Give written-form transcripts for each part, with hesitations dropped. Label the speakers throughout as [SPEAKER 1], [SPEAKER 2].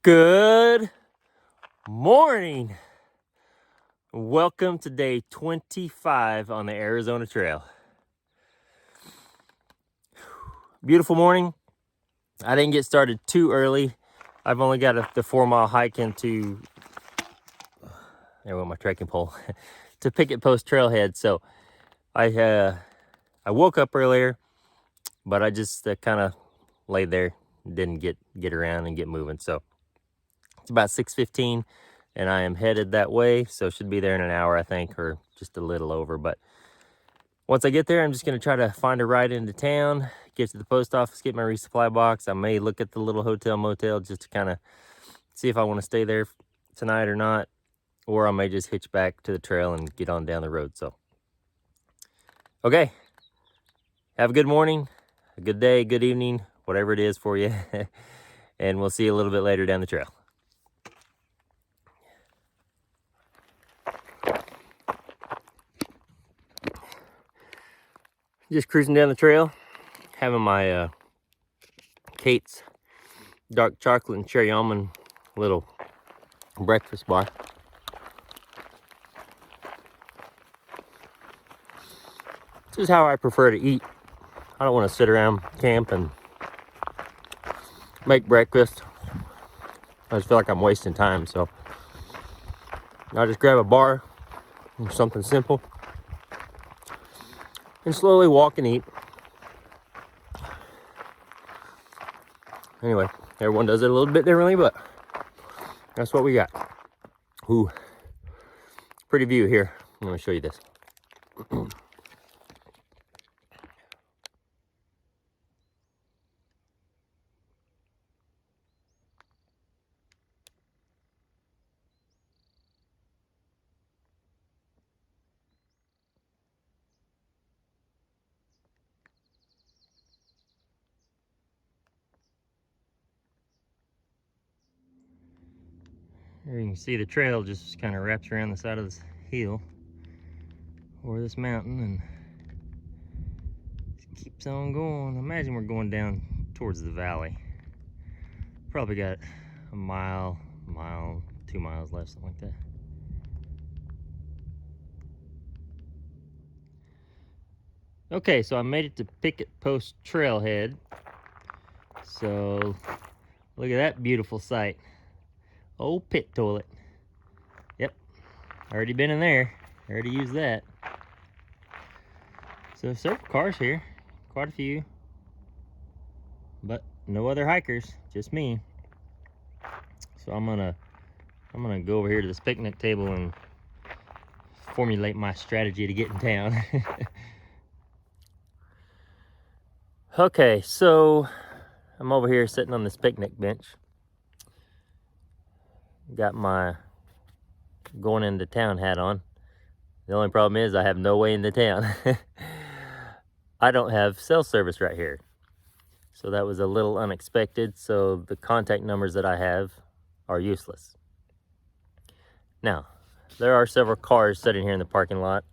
[SPEAKER 1] Good morning. Welcome to day 25 on the Arizona Trail. Beautiful morning. I didn't get started too early. I've only got the 4-mile hike into, there went my trekking pole, to Picket Trailhead. So I woke up earlier, but I just kind of laid there, didn't get around and get moving. So it's about 6:15 and I am headed that way. So should be there in an hour, I think, or just a little over. But once I get there, I'm just going to try to find a ride into town, get to the post office, get my resupply box. I may look at the little hotel motel just to kind of see if I want to stay there tonight or not, or I may just hitch back to the trail and get on down the road. So, okay, have a good morning, a good day, good evening, whatever it is for you, and we'll see you a little bit later down the trail. Just cruising down the trail, having my Kate's dark chocolate and cherry almond little breakfast bar. This is how I prefer to eat. I don't want to sit around camp and make breakfast. I just feel like I'm wasting time, so I'll just grab a bar or something simple and slowly walk and eat. Anyway, everyone does it a little bit differently, but that's what we got. Ooh, pretty view here. I'm going to show you this. Here you can see the trail just kind of wraps around the side of this hill or this mountain and just keeps on going. Imagine we're going down towards the valley. Probably got a mile, 2 miles left, something like that. Okay, so I made it to Picket Trailhead. So look at that beautiful sight. Old pit toilet. Yep, already been in there. Already used that. So several cars here, quite a few, but no other hikers, just me. So I'm gonna go over here to this picnic table and formulate my strategy to get in town. Okay, so I'm over here sitting on this picnic bench. Got my going into town hat on. The only problem is I have no way into town. I don't have cell service right here. So that was a little unexpected. So the contact numbers that I have are useless. Now, there are several cars sitting here in the parking lot,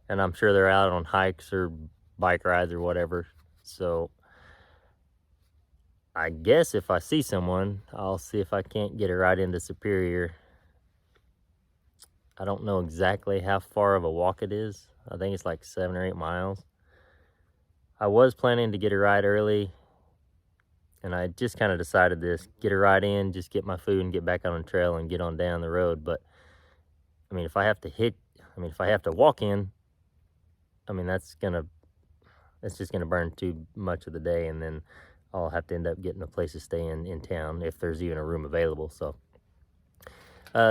[SPEAKER 1] and I'm sure they're out on hikes or bike rides or whatever. So I guess if I see someone, I'll see if I can't get a ride into Superior. I don't know exactly how far of a walk it is. I think it's like 7 or 8 miles. I was planning to get a ride early, and I just kind of decided this, get a ride in, just get my food and get back on the trail and get on down the road. But I mean, if I have to walk in, I mean, that's just gonna burn too much of the day, and then I'll have to end up getting a place to stay in town if there's even a room available. So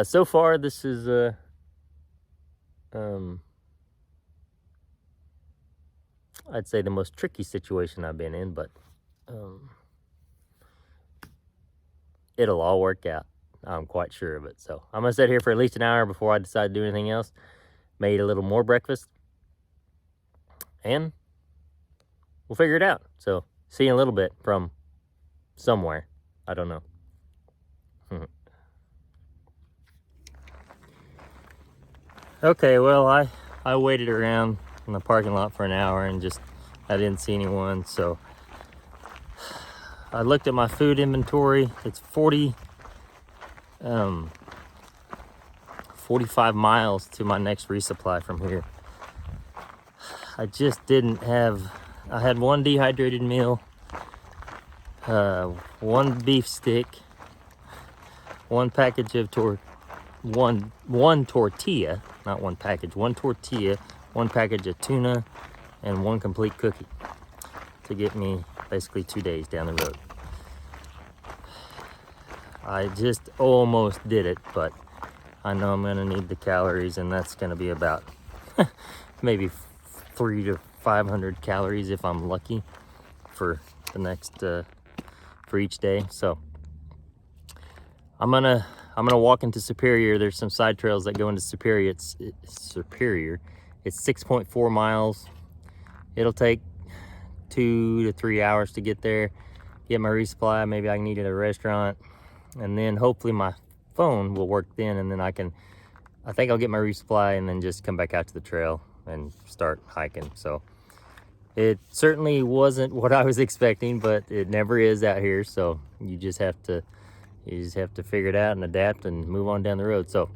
[SPEAKER 1] so far this is I'd say the most tricky situation I've been in, but it'll all work out. I'm quite sure of it. So I'm gonna sit here for at least an hour before I decide to do anything else. Made a little more breakfast, and we'll figure it out. So see you in a little bit from somewhere. I don't know. Okay, well, I waited around in the parking lot for an hour and I didn't see anyone. So I looked at my food inventory. It's 40 45 miles to my next resupply from here. I just didn't have, I had one dehydrated meal, one beef stick, one package of one tortilla, not one package, one tortilla, one package of tuna, and one complete cookie to get me basically 2 days down the road. I just almost did it, but I know I'm gonna need the calories, and that's gonna be about maybe 300 to 500 calories if I'm lucky for the next for each day. So I'm gonna walk into Superior. There's some side trails that go into Superior. It's Superior. It's 6.4 miles. It'll take 2 to 3 hours to get there, get my resupply. Maybe I can eat at a restaurant, and then hopefully my phone will work then, and then I think I'll get my resupply and then just come back out to the trail and start hiking. So it certainly wasn't what I was expecting, but it never is out here. So you just have to figure it out and adapt and move on down the road. So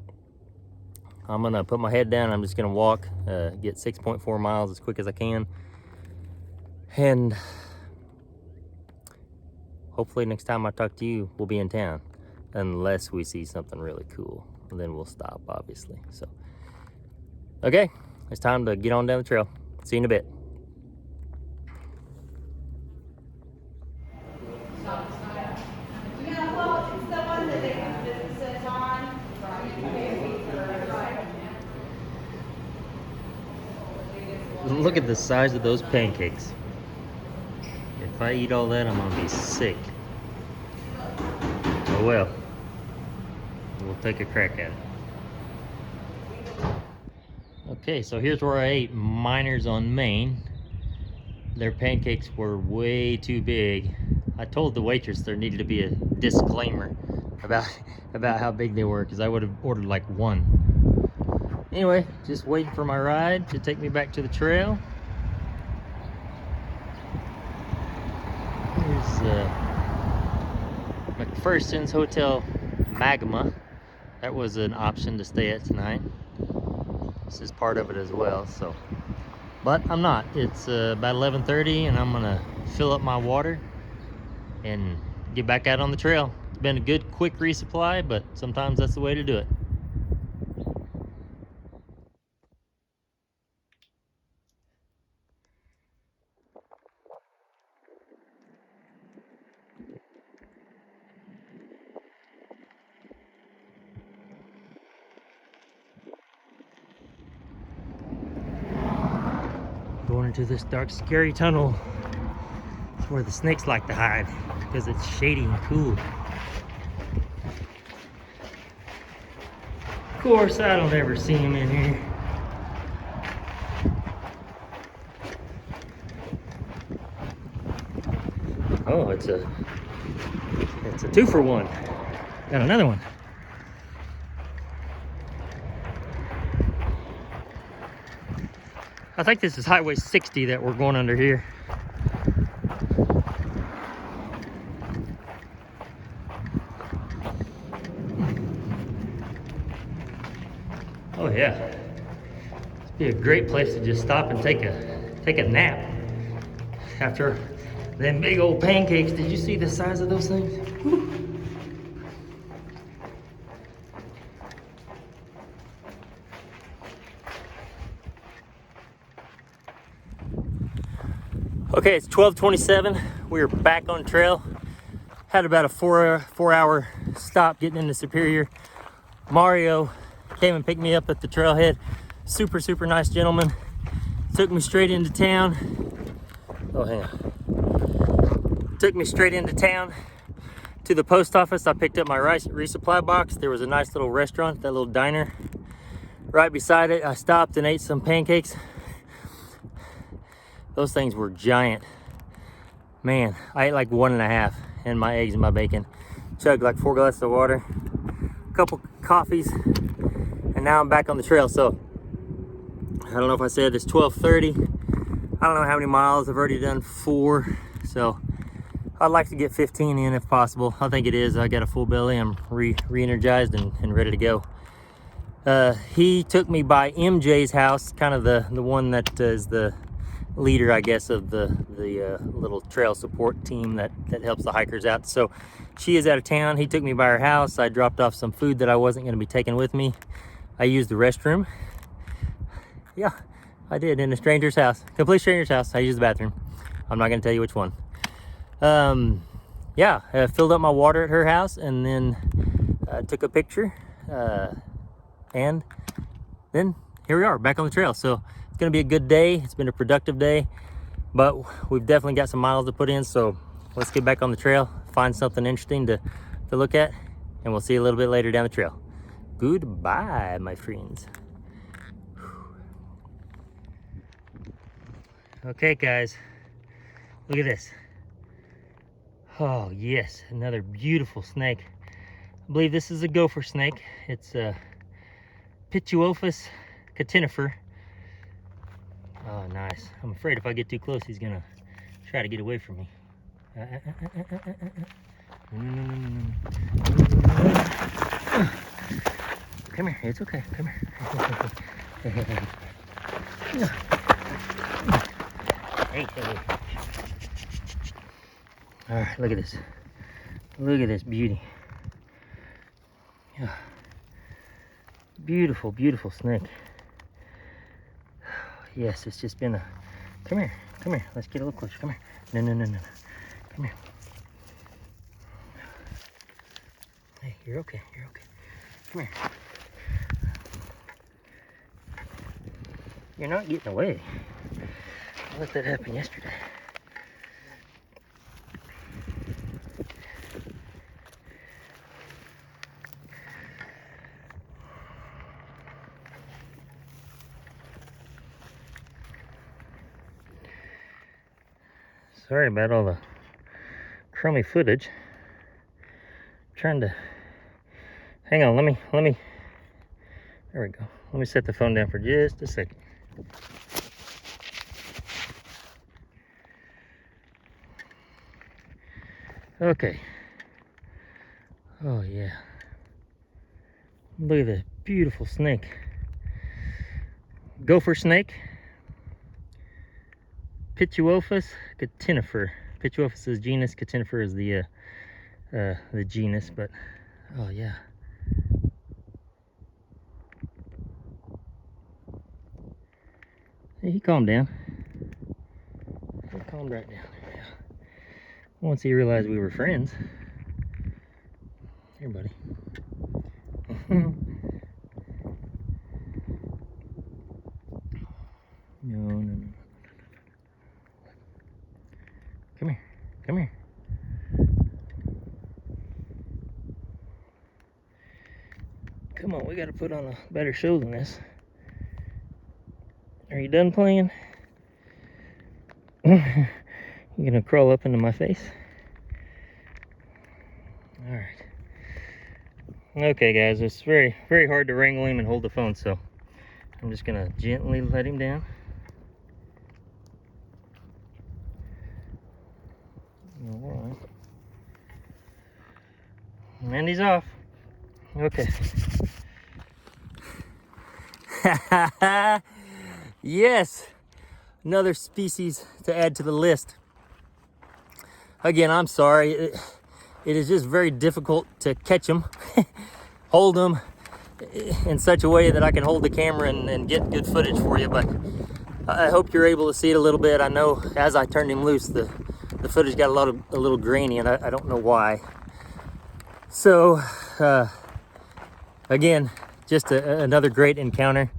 [SPEAKER 1] I'm gonna put my head down. I'm just gonna walk, get 6.4 miles as quick as I can, and hopefully next time I talk to you, we'll be in town, unless we see something really cool. And then we'll stop, obviously. So, okay, it's time to get on down the trail. See you in a bit. Look at the size of those pancakes. If I eat all that, I'm gonna be sick. Oh well, we'll take a crack at it. Okay, so here's where I ate Miners on Main. Their pancakes were way too big. I told the waitress there needed to be a disclaimer about how big they were, because I would have ordered like one. Anyway, just waiting for my ride to take me back to the trail. Here's McPherson's Hotel Magma. That was an option to stay at tonight. This is part of it as well. So, but I'm not. It's about 11:30, and I'm gonna fill up my water and get back out on the trail. It's been a good quick resupply, but sometimes that's the way to do it. Going into this dark, scary tunnel. It's where the snakes like to hide, because it's shady and cool. Of course, I don't ever see them in here. Oh, it's a 2-for-1. Got another one. I think this is Highway 60 that we're going under here. Oh yeah, it'd be a great place to just stop and take a nap after them big old pancakes. Did you see the size of those things? Whew. Okay, it's 12:27. We're back on trail. Had about a four hour stop getting into Superior. Mario came and picked me up at the trailhead. Super nice gentleman. Took me straight into town. Oh, hang on. Took me straight into town to the post office. I picked up my resupply box. There was a nice little restaurant, that little diner right beside it. I stopped and ate some pancakes. Those things were giant. Man, I ate like 1.5, and my eggs and my bacon. Chugged like 4 glasses of water, a couple coffees, and now I'm back on the trail. So I don't know if I said it's 12:30. I don't know how many miles. I've already done 4. So I'd like to get 15 in if possible. I think it is. I got a full belly. I'm re-energized and ready to go. He took me by MJ's house, kind of the one that is the leader, I guess, of the little trail support team that helps the hikers out. So she is out of town. He took me by her house. I dropped off some food that I wasn't going to be taking with me. I used the restroom. Yeah, I did, in a stranger's house, complete stranger's house. I used the bathroom. I'm not going to tell you which one. Yeah, I filled up my water at her house, and then took a picture, and then here we are back on the trail. So it's going to be a good day. It's been a productive day, but we've definitely got some miles to put in. So let's get back on the trail, find something interesting to look at, and we'll see you a little bit later down the trail. Goodbye, my friends. Okay, guys, look at this. Oh yes, another beautiful snake. I believe this is a gopher snake. It's a Pituophis catenifer. Oh, nice. I'm afraid if I get too close, he's gonna try to get away from me. Come here, it's okay, come here. Hey. All right, look at this. Look at this beauty. Yeah. Beautiful, beautiful snake. Yes, it's just been a... Come here, come here. Let's get a little closer. Come here. No. Come here. Hey, you're okay, you're okay. Come here. You're not getting away. I let that happen yesterday. Sorry about all the crummy footage. I'm trying to... Hang on, let me... There we go. Let me set the phone down for just a second. Okay. Oh yeah. Look at this beautiful snake. Gopher snake. Pituophis catenifer. Pituophis is genus, catenifer is the genus, but oh yeah. Hey, he calmed down. He calmed right down. Yeah. Once he realized we were friends. Here, buddy. No. Come here. Come here. Come on, we gotta put on a better show than this. Are you done playing? You gonna crawl up into my face? All right. Okay, guys, it's very, very hard to wrangle him and hold the phone, so I'm just gonna gently let him down. All right. And he's off. Okay. Yes, another species to add to the list. Again, I'm sorry. It is just very difficult to catch them, hold them in such a way that I can hold the camera and get good footage for you. But I hope you're able to see it a little bit. I know as I turned him loose, the footage got a little grainy, and I don't know why. So, again, just another great encounter.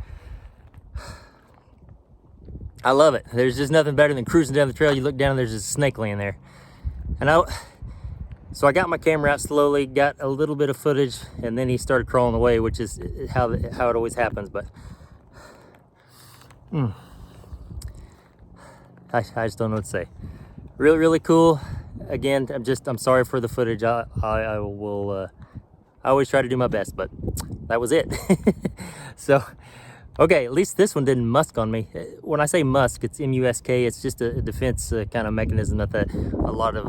[SPEAKER 1] I love it. There's just nothing better than cruising down the trail. You look down and there's just a snake laying there. So I got my camera out slowly, got a little bit of footage, and then he started crawling away, which is how it always happens. But I just don't know what to say. Really, really cool. Again, I'm sorry for the footage. I will. I always try to do my best, but that was it. So Okay, at least this one didn't musk on me. When I say musk, it's M-U-S-K. It's just a defense kind of mechanism that a lot of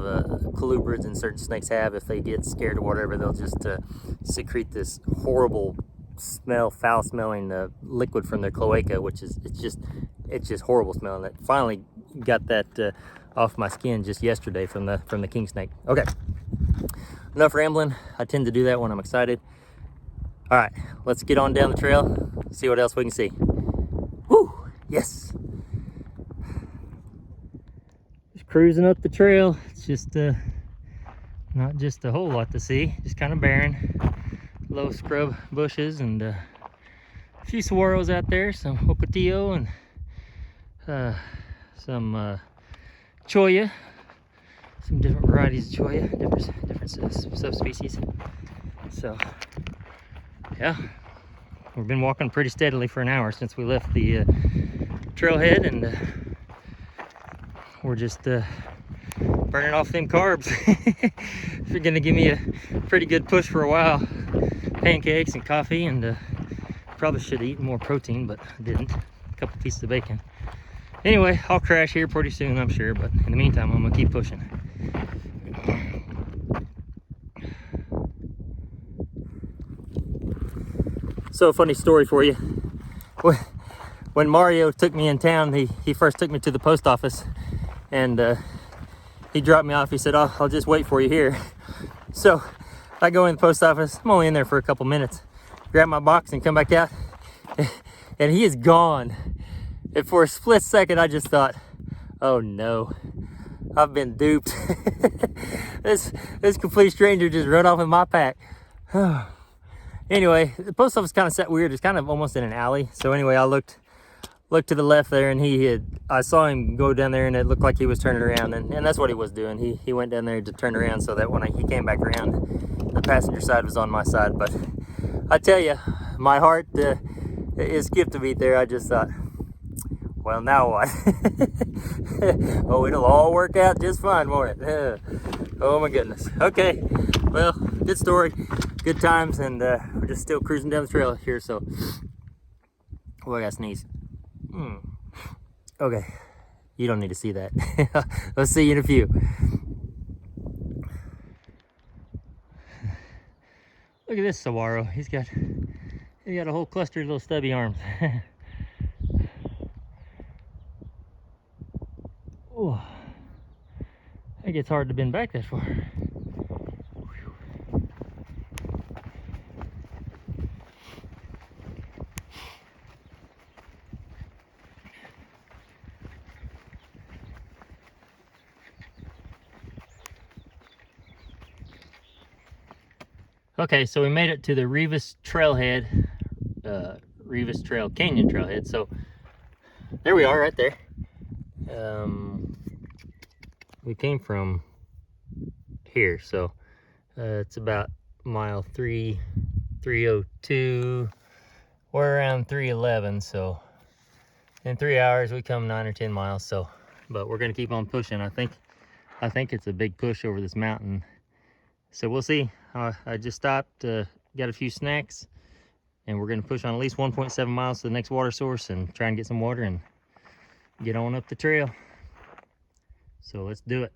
[SPEAKER 1] colubrids and certain snakes have. If they get scared or whatever, they'll just secrete this horrible smell, foul-smelling liquid from their cloaca, which is it's just horrible smelling. It finally got that off my skin just yesterday from the king snake. Okay, enough rambling. I tend to do that when I'm excited. All right, let's get on down the trail, see what else we can see. Woo, yes. Just cruising up the trail. It's just not just a whole lot to see, just kind of barren. Low scrub bushes and a few saguaros out there, some ocotillo and some cholla, some different varieties of cholla, different subspecies. So yeah, we've been walking pretty steadily for an hour since we left the trailhead, and we're just burning off them carbs. They're gonna give me a pretty good push for a while. Pancakes and coffee, and probably should have eaten more protein, but I didn't. A couple pieces of bacon. Anyway, I'll crash here pretty soon, I'm sure, but in the meantime, I'm gonna keep pushing. So, funny story for you. When Mario took me in town, he first took me to the post office, and he dropped me off. He said, I'll just wait for you here. So I go in the post office. I'm only in there for a couple minutes. Grab my box and come back out, and he is gone. And for a split second, I just thought, oh no, I've been duped. This complete stranger just run off in my pack. Anyway, the post office kind of sat weird. It's kind of almost in an alley. So anyway, I looked to the left there, and I saw him go down there, and it looked like he was turning around, and that's what he was doing. He went down there to turn around so that when he came back around, the passenger side was on my side. But I tell you, my heart is skipped a beat there. I just thought, well, now what? Oh, it'll all work out just fine, won't it? Oh my goodness. Okay, well, good story, good times, and we're just still cruising down the trail here. So, oh, I gotta sneeze. Okay, you don't need to see that. Let's see you in a few. Look at this saguaro. He's got a whole cluster of little stubby arms. Oh, it gets hard to bend back that far. Okay, so we made it to the Rivas Trailhead, Rivas Canyon Trailhead. So there we are, right there. We came from here, so it's about mile 302. We're around 311, so in 3 hours we come 9 or 10 miles. So, but we're gonna keep on pushing. I think it's a big push over this mountain. So we'll see. I just stopped, got a few snacks, and we're gonna push on at least 1.7 miles to the next water source and try and get some water and get on up the trail. So let's do it.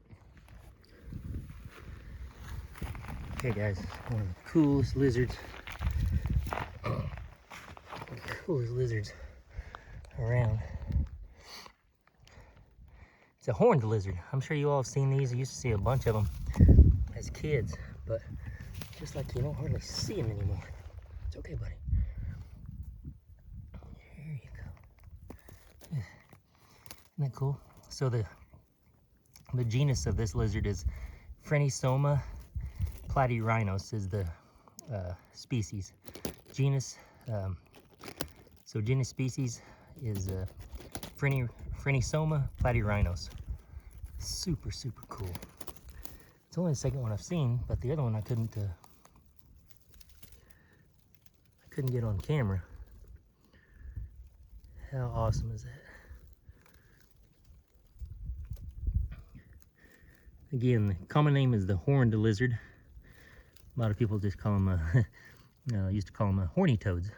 [SPEAKER 1] Okay guys, one of the coolest lizards. Coolest lizards around. It's a horned lizard. I'm sure you all have seen these. I used to see a bunch of them as kids, but just like you don't hardly see them anymore. It's okay, buddy. There you go. Yeah. Isn't that cool? So the genus of this lizard is Phrynisoma platyrhinos is the species. Genus, so genus species is Phrynisoma platyrhinos. Super, super cool. It's only the second one I've seen, but the other one I couldn't get on camera. How awesome is that? Again, the common name is the horned lizard. A lot of people just call them, used to call them horny toads.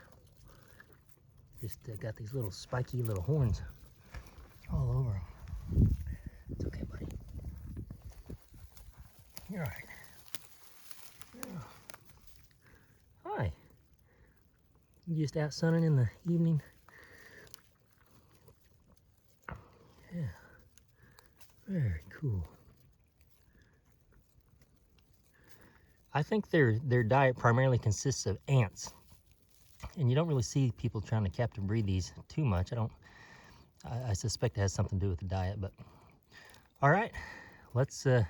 [SPEAKER 1] Just got these little spiky little horns all over them. It's okay, buddy. You're all right. Yeah. Hi. You just out sunning in the evening? Yeah. Very cool. I think their diet primarily consists of ants. And you don't really see people trying to captive breed these too much. I suspect it has something to do with the diet, but all right, let's get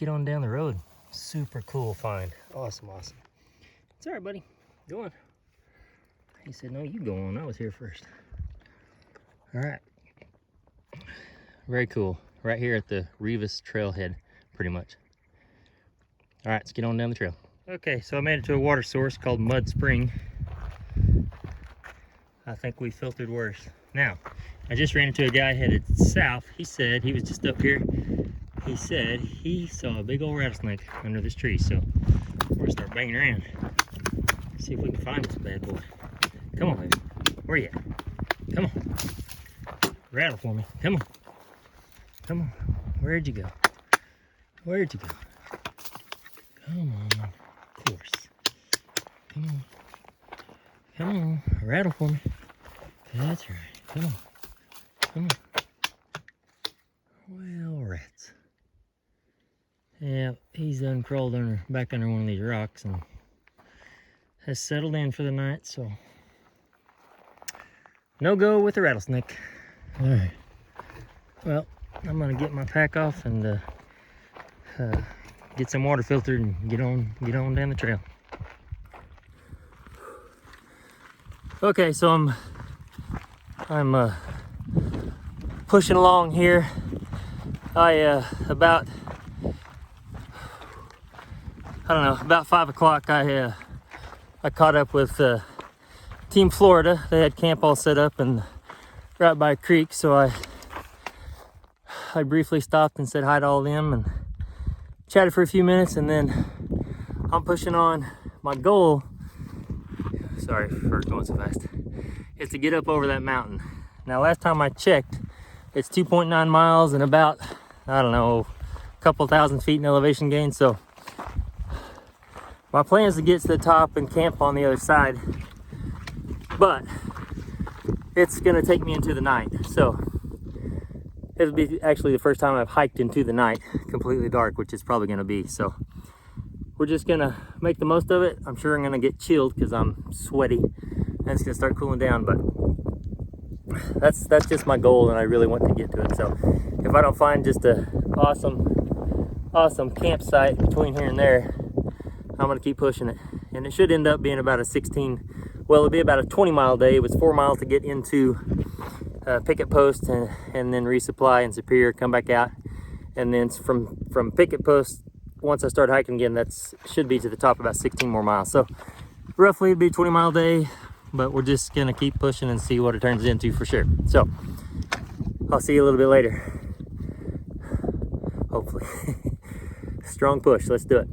[SPEAKER 1] on down the road. Super cool find. Awesome. It's all right, buddy. Go on. He said, no, you go on. I was here first. All right. Very cool. Right here at the Rivas Trailhead, pretty much. All right, let's get on down the trail. Okay, so I made it to a water source called Mud Spring. I think we filtered worse. Now, I just ran into a guy headed south. He said, he was just up here. He said he saw a big old rattlesnake under this tree. So we're gonna start banging around. See if we can find this bad boy. Come on, baby. Where you at? Come on. Rattle for me. Come on. Come on. Where'd you go? Where'd you go? Come on. Of course. Come on. Come on. Rattle for me. That's right. Come on. Come on. Well, rats. Yeah, he's uncrawled back under one of these rocks and has settled in for the night, so no go with the rattlesnake. All right. Well, I'm gonna get my pack off and get some water filtered and get on down the trail. Okay, so I'm pushing along here. About 5 o'clock, I caught up with Team Florida. They had camp all set up and right by a creek, so I briefly stopped and said hi to all of them and chatted for a few minutes, and then I'm pushing on. My goal, sorry for going so fast, is to get up over that mountain. Now, last time I checked, it's 2.9 miles and about, I don't know, a couple thousand feet in elevation gain. So my plan is to get to the top and camp on the other side, but it's gonna take me into the night. So it'll be actually the first time I've hiked into the night, completely dark, which it's probably gonna be. So we're just gonna make the most of it. I'm sure I'm gonna get chilled because I'm sweaty and it's gonna start cooling down, but that's just my goal, and I really want to get to it. So if I don't find just a awesome campsite between here and there, I'm gonna keep pushing it. And it should end up being about a 20-mile day. It was 4 miles to get into Picket Post and then resupply in Superior, come back out, and then from Picket Post, once I start hiking again, should be to the top about 16 more miles. So roughly it'd be a 20-mile day, but we're just gonna keep pushing and see what it turns into for sure. So I'll see you a little bit later, hopefully. Strong push, let's do it.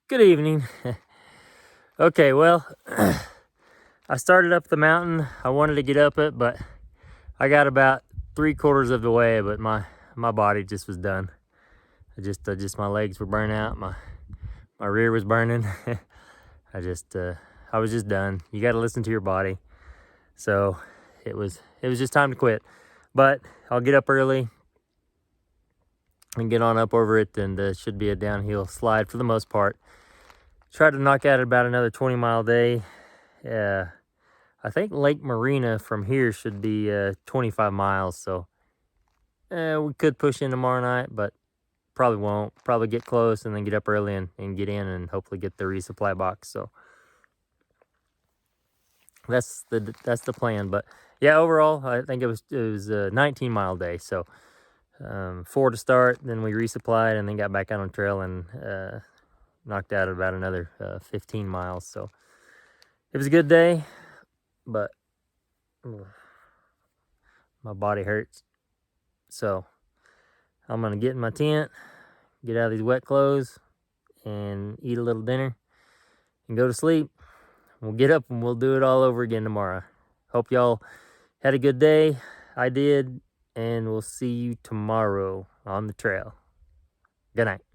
[SPEAKER 1] Good evening. Okay, well, I started up the mountain. I wanted to get up it, but I got about 3/4 of the way, but my body just was done. My legs were burning out. My rear was burning. I was just done. You got to listen to your body. So it was just time to quit. But I'll get up early and get on up over it, and should be a downhill slide for the most part. Try to knock out about another 20-mile day. I think Lake Marina from here should be 25 miles. So we could push in tomorrow night, but probably won't. Probably get close and then get up early and get in and hopefully get the resupply box. So that's the plan. But yeah, overall, I think it was a 19-mile day. So 4 to start, then we resupplied and then got back out on trail and knocked out about another 15 miles. So it was a good day, but My body hurts. So I'm gonna get in my tent, get out of these wet clothes, and eat a little dinner and go to sleep. We'll get up and we'll do it all over again tomorrow. Hope y'all had a good day. I did, and we'll see you tomorrow on the trail. Good night.